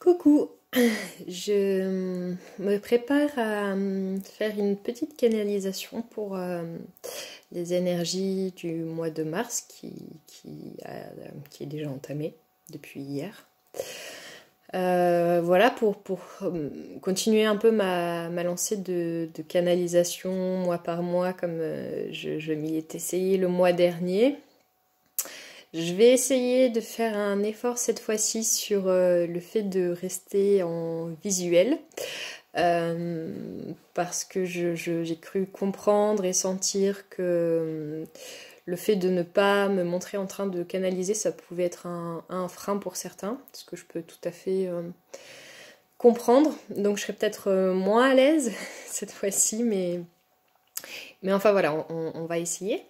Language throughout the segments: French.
Coucou, je me prépare à faire une petite canalisation pour les énergies du mois de mars qui est déjà entamé depuis hier. Voilà pour continuer un peu ma lancée de canalisation mois par mois comme je m'y étais essayé le mois dernier. Je vais essayer de faire un effort cette fois-ci sur le fait de rester en visuel parce que j'ai cru comprendre et sentir que le fait de ne pas me montrer en train de canaliser, ça pouvait être un frein pour certains, ce que je peux tout à fait comprendre. Donc je serai peut-être moins à l'aise cette fois-ci, mais enfin voilà, on va essayer.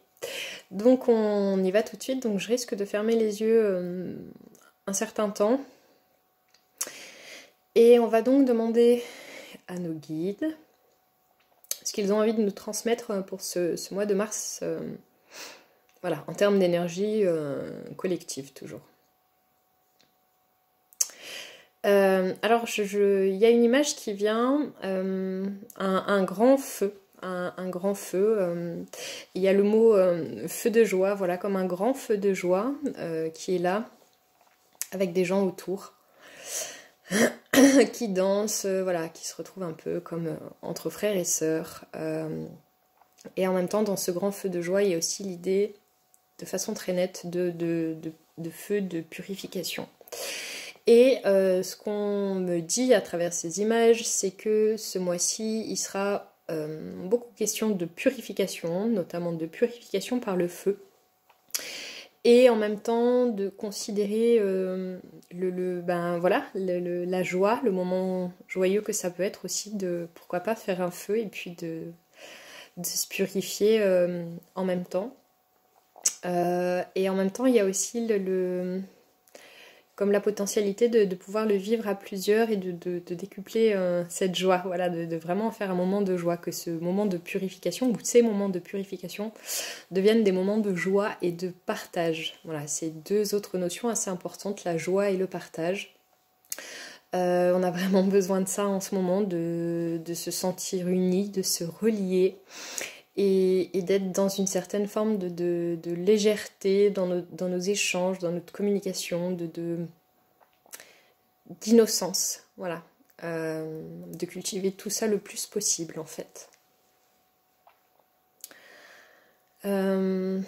Donc on y va tout de suite, donc je risque de fermer les yeux un certain temps. Et on va donc demander à nos guides ce qu'ils ont envie de nous transmettre pour ce mois de mars, voilà, en termes d'énergie collective toujours. Alors il y a une image qui vient, un grand feu. Un grand feu. Il y a le mot feu de joie, voilà, comme un grand feu de joie qui est là, avec des gens autour, qui dansent, voilà, qui se retrouvent un peu comme entre frères et sœurs. Et en même temps, dans ce grand feu de joie, il y a aussi l'idée, de façon très nette, de feu de purification. Et ce qu'on me dit à travers ces images, c'est que ce mois-ci, il sera beaucoup question de purification, notamment de purification par le feu, et en même temps de considérer la joie, le moment joyeux que ça peut être aussi, de pourquoi pas faire un feu et puis de se purifier en même temps. Et en même temps, il y a aussi comme la potentialité de pouvoir le vivre à plusieurs et de décupler cette joie, voilà, de vraiment faire un moment de joie, que ce moment de purification, ou ces moments de purification, deviennent des moments de joie et de partage. Voilà, c'est deux autres notions assez importantes, la joie et le partage. On a vraiment besoin de ça en ce moment, de se sentir unis, de se relier, et d'être dans une certaine forme de légèreté dans nos échanges, dans notre communication, d'innocence, voilà. De cultiver tout ça le plus possible en fait. Ils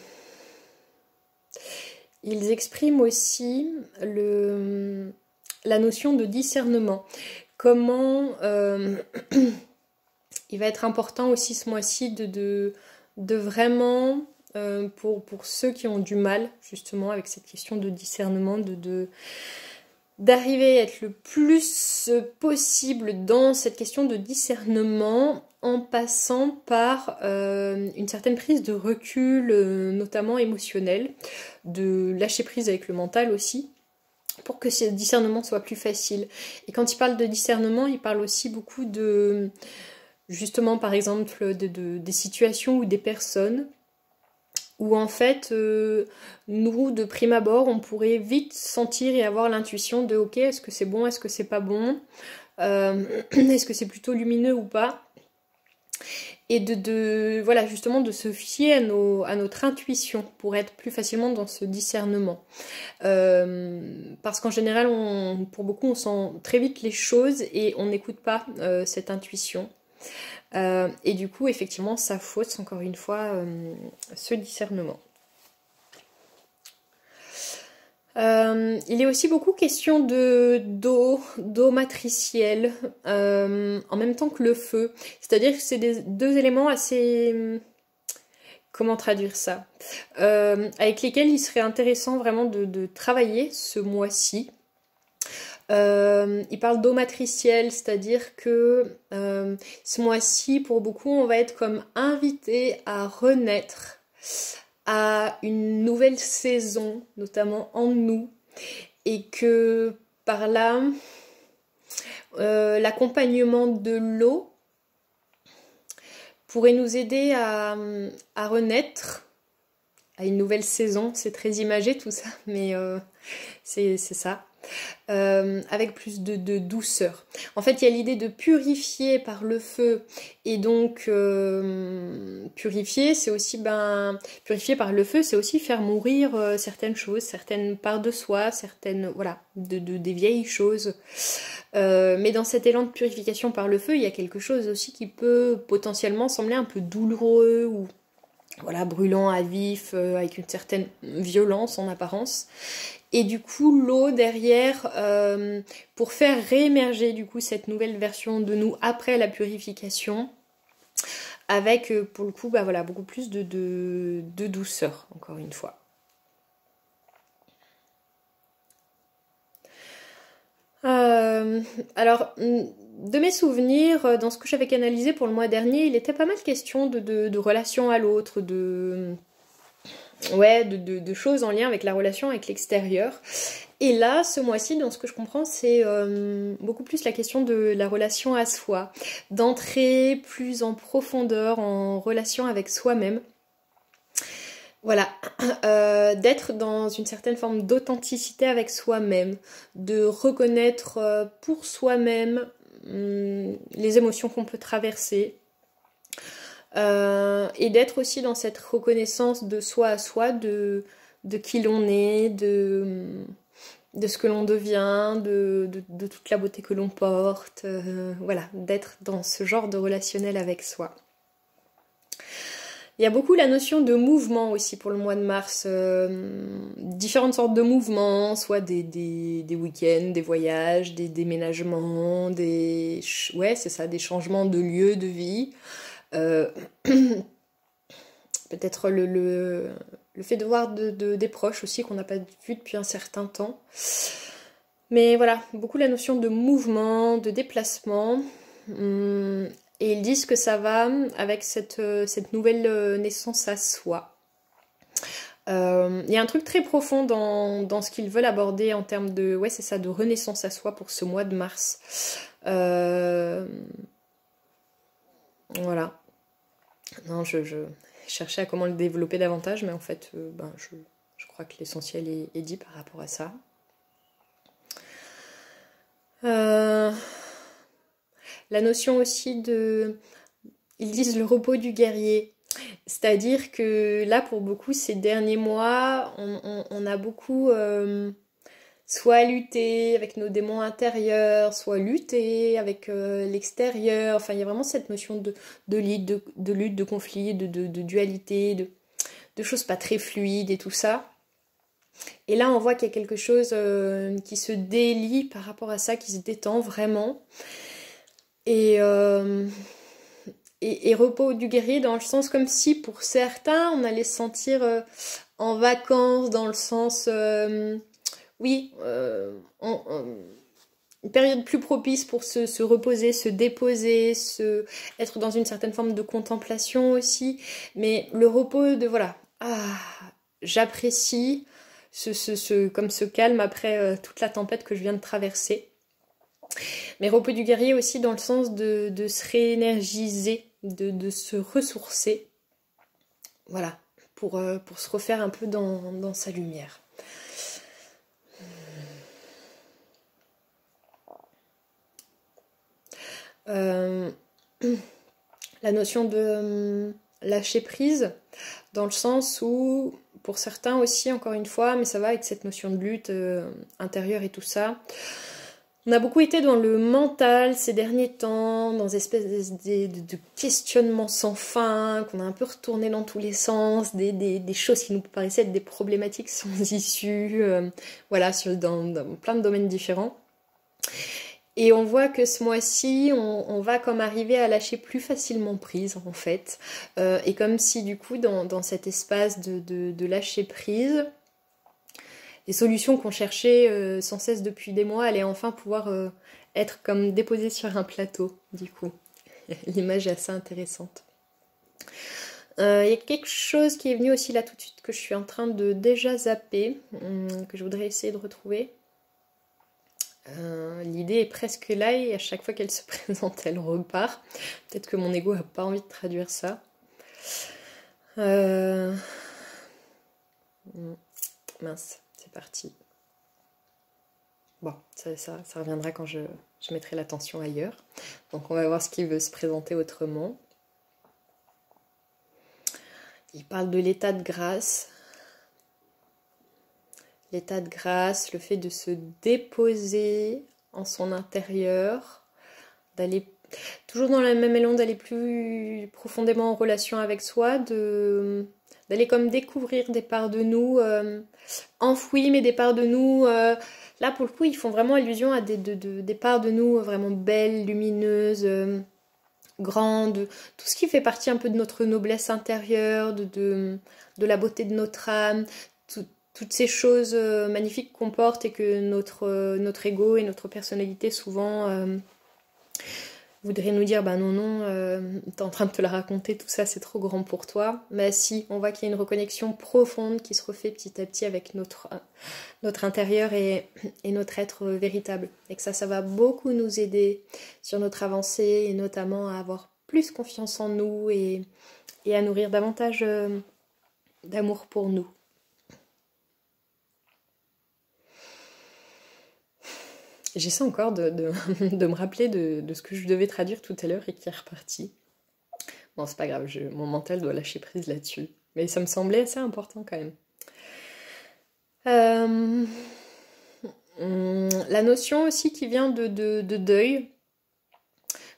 expriment aussi la notion de discernement. Comment il va être important aussi ce mois-ci de vraiment, pour ceux qui ont du mal justement avec cette question de discernement, d'arriver à être le plus possible dans cette question de discernement en passant par une certaine prise de recul, notamment émotionnel, de lâcher prise avec le mental aussi, pour que ce discernement soit plus facile. Et quand il parle de discernement, il parle aussi beaucoup de, justement par exemple, des situations ou des personnes où en fait, nous, de prime abord, on pourrait vite sentir et avoir l'intuition de « ok, est-ce que c'est bon, est-ce que c'est pas bon, est-ce que c'est plutôt lumineux ou pas ?» Et voilà, justement, de se fier à notre intuition pour être plus facilement dans ce discernement. Parce qu'en général, pour beaucoup, on sent très vite les choses et on n'écoute pas cette intuition. Et du coup, effectivement, ça fausse encore une fois ce discernement. Il est aussi beaucoup question d'eau matricielle, en même temps que le feu. C'est-à-dire que c'est deux éléments assez... Comment traduire ça, avec lesquels il serait intéressant vraiment de travailler ce mois-ci. Il parle d'eau matricielle, c'est-à-dire que ce mois-ci, pour beaucoup, on va être comme invité à renaître à une nouvelle saison, notamment en nous, et que par là, l'accompagnement de l'eau pourrait nous aider à renaître à une nouvelle saison. C'est très imagé tout ça, mais c'est ça. avec plus de douceur. En fait, il y a l'idée de purifier par le feu, et donc purifier, c'est aussi, purifier par le feu, c'est aussi faire mourir certaines choses, certaines parts de soi, certaines, voilà, des vieilles choses. Mais dans cet élan de purification par le feu, il y a quelque chose aussi qui peut potentiellement sembler un peu douloureux ou voilà, brûlant à vif, avec une certaine violence en apparence. Et du coup, l'eau derrière, pour faire réémerger du coup cette nouvelle version de nous après la purification, avec pour le coup, voilà, beaucoup plus de douceur, encore une fois. Alors, de mes souvenirs, dans ce que j'avais canalisé pour le mois dernier, il était pas mal question de relation à l'autre, de choses en lien avec la relation avec l'extérieur. Et là, ce mois-ci, dans ce que je comprends, c'est beaucoup plus la question de la relation à soi, d'entrer plus en profondeur en relation avec soi-même. Voilà, d'être dans une certaine forme d'authenticité avec soi-même, de reconnaître pour soi-même les émotions qu'on peut traverser, et d'être aussi dans cette reconnaissance de soi à soi, de qui l'on est, de ce que l'on devient, de toute la beauté que l'on porte, voilà, d'être dans ce genre de relationnel avec soi. Il y a beaucoup la notion de mouvement aussi pour le mois de mars, différentes sortes de mouvements, soit des week-ends, des voyages, des déménagements, ouais, c'est ça, des changements de lieu de vie. Peut-être le fait de voir des proches aussi qu'on n'a pas vu depuis un certain temps. Mais voilà, beaucoup la notion de mouvement, de déplacement. Et ils disent que ça va avec cette nouvelle naissance à soi. Il y a un truc très profond dans ce qu'ils veulent aborder en termes de, ouais, c'est ça, de renaissance à soi pour ce mois de mars. Voilà. Non, je cherchais à comment le développer davantage, mais en fait, je crois que l'essentiel est dit par rapport à ça. La notion aussi de... Ils disent le repos du guerrier. C'est-à-dire que là, pour beaucoup, ces derniers mois, on a beaucoup soit lutté avec nos démons intérieurs, soit lutté avec l'extérieur. Enfin, il y a vraiment cette notion de lutte, de conflit, de dualité, de choses pas très fluides et tout ça. Et là, on voit qu'il y a quelque chose qui se délie par rapport à ça, qui se détend vraiment. Et repos du guerrier dans le sens comme si pour certains on allait se sentir en vacances, dans le sens une période plus propice pour se reposer, se déposer, être dans une certaine forme de contemplation aussi, mais le repos de voilà, j'apprécie comme ce calme après toute la tempête que je viens de traverser. Mais repos du guerrier aussi dans le sens de se réénergiser, de se ressourcer, voilà, pour se refaire un peu dans sa lumière. La notion de lâcher prise, dans le sens où, pour certains aussi, encore une fois, mais ça va avec cette notion de lutte intérieure et tout ça, on a beaucoup été dans le mental ces derniers temps, dans des espèces de questionnements sans fin, qu'on a un peu retourné dans tous les sens, des choses qui nous paraissaient être des problématiques sans issue, voilà, dans plein de domaines différents. Et on voit que ce mois-ci, on va comme arriver à lâcher plus facilement prise, en fait. Et comme si, du coup, dans cet espace de lâcher prise, les solutions qu'on cherchait sans cesse depuis des mois allaient enfin pouvoir être comme déposées sur un plateau, du coup. L'image est assez intéressante. Il y a quelque chose qui est venu aussi là tout de suite que je suis en train de déjà zapper, que je voudrais essayer de retrouver. L'idée est presque là et à chaque fois qu'elle se présente, elle repart. Peut-être que mon ego n'a pas envie de traduire ça. Mince, c'est parti. bon, ça reviendra quand je mettrai l'attention ailleurs. Donc on va voir ce qui veut se présenter autrement. Il parle de l'état de grâce. L'état de grâce, le fait de se déposer en son intérieur, d'aller toujours dans le même élan, d'aller plus profondément en relation avec soi, d'aller comme découvrir des parts de nous enfouies, mais des parts de nous, là pour le coup ils font vraiment allusion à des parts de nous vraiment belles, lumineuses, grandes, tout ce qui fait partie un peu de notre noblesse intérieure, de la beauté de notre âme, toutes ces choses magnifiques qu'on porte et que notre ego et notre personnalité souvent voudrait nous dire bah non, t'es en train de te la raconter, tout ça c'est trop grand pour toi. Mais si, on voit qu'il y a une reconnexion profonde qui se refait petit à petit avec notre intérieur et notre être véritable. Et que ça va beaucoup nous aider sur notre avancée et notamment à avoir plus confiance en nous et à nourrir davantage d'amour pour nous. J'essaie encore de me rappeler de ce que je devais traduire tout à l'heure et qui est reparti. Bon, c'est pas grave, mon mental doit lâcher prise là-dessus. Mais ça me semblait assez important quand même. La notion aussi qui vient de deuil.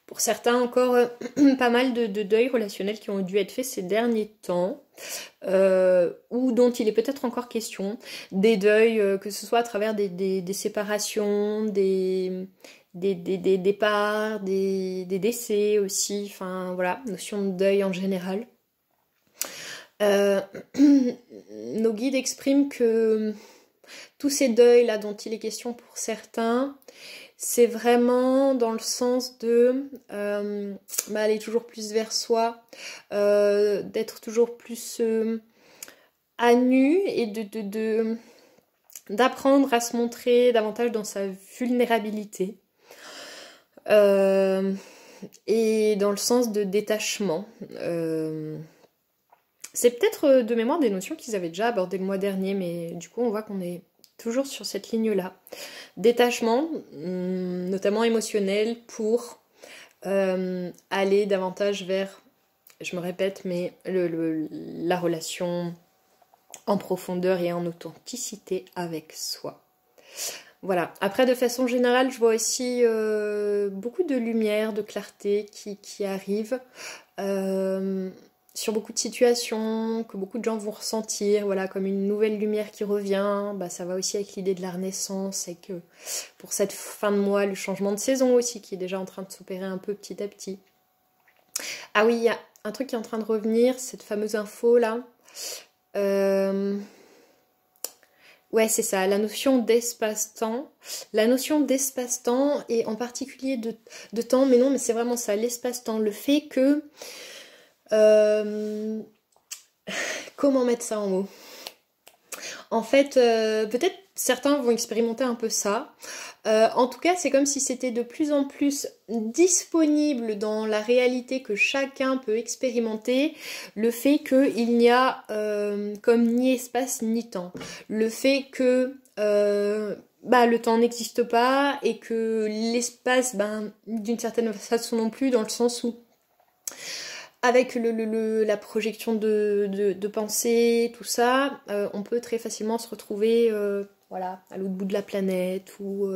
Pour certains encore, pas mal de deuils relationnels qui ont dû être faits ces derniers temps. Ou dont il est peut-être encore question, des deuils, que ce soit à travers des séparations, des départs, des décès aussi, enfin voilà, notion de deuil en général. Nos guides expriment que tous ces deuils là dont il est question pour certains, c'est vraiment dans le sens de aller toujours plus vers soi, d'être toujours plus à nu et d'apprendre à se montrer davantage dans sa vulnérabilité et dans le sens de détachement. C'est peut-être de mémoire des notions qu'ils avaient déjà abordées le mois dernier, mais du coup on voit qu'on est toujours sur cette ligne-là. Détachement, notamment émotionnel, pour aller davantage vers, je me répète, mais la relation en profondeur et en authenticité avec soi. Voilà. Après, de façon générale, je vois aussi beaucoup de lumière, de clarté qui arrive sur beaucoup de situations, que beaucoup de gens vont ressentir, voilà, comme une nouvelle lumière qui revient. Bah, ça va aussi avec l'idée de la renaissance et que pour cette fin de mois, le changement de saison aussi qui est déjà en train de s'opérer un peu petit à petit. Ah oui, il y a un truc qui est en train de revenir, cette fameuse info là. Ouais, c'est ça, la notion d'espace-temps. La notion d'espace-temps et en particulier de temps, mais non, mais c'est vraiment ça, l'espace-temps. Le fait que... comment mettre ça en mots? En fait, peut-être certains vont expérimenter un peu ça. En tout cas, c'est comme si c'était de plus en plus disponible dans la réalité que chacun peut expérimenter, le fait qu'il n'y a comme ni espace ni temps. Le fait que le temps n'existe pas et que l'espace, d'une certaine façon non plus, dans le sens où avec la projection de pensée, tout ça, on peut très facilement se retrouver à l'autre bout de la planète ou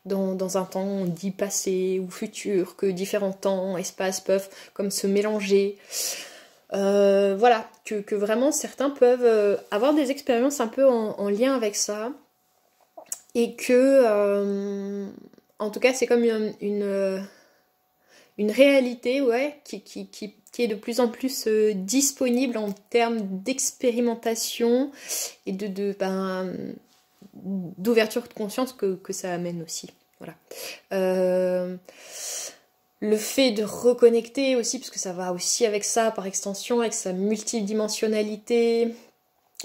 dans un temps dit passé ou futur, que différents temps, espaces peuvent comme se mélanger. Que vraiment certains peuvent avoir des expériences un peu en lien avec ça et que en tout cas c'est comme une réalité qui est de plus en plus disponible en termes d'expérimentation et d'ouverture de conscience que ça amène aussi. Voilà. Le fait de reconnecter aussi, parce que ça va aussi avec ça par extension, avec sa multidimensionnalité,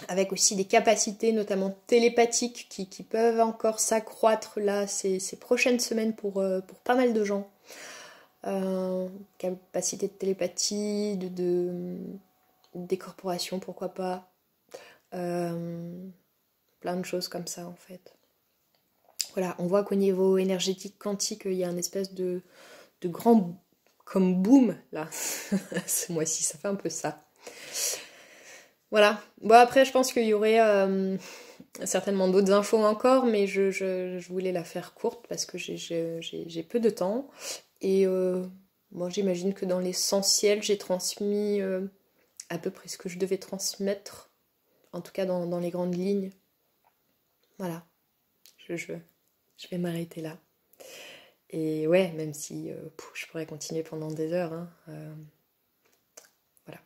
avec aussi des capacités notamment télépathiques qui peuvent encore s'accroître là ces prochaines semaines pour pas mal de gens. Capacité de télépathie, de décorporation, pourquoi pas. Plein de choses comme ça en fait. Voilà, on voit qu'au niveau énergétique quantique, il y a un espèce de grand comme boom là. Ce mois-ci, ça fait un peu ça. Voilà. Bon, après, je pense qu'il y aurait certainement d'autres infos encore, mais je voulais la faire courte parce que j'ai peu de temps. Et bon, j'imagine que dans l'essentiel, j'ai transmis à peu près ce que je devais transmettre, en tout cas dans les grandes lignes. Voilà. Je vais m'arrêter là. Et ouais, même si je pourrais continuer pendant des heures, hein, voilà.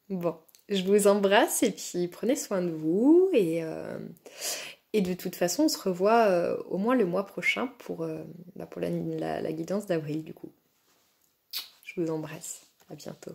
Bon, je vous embrasse et puis prenez soin de vous. Et de toute façon, on se revoit au moins le mois prochain pour la guidance d'avril, du coup. Je vous embrasse. À bientôt.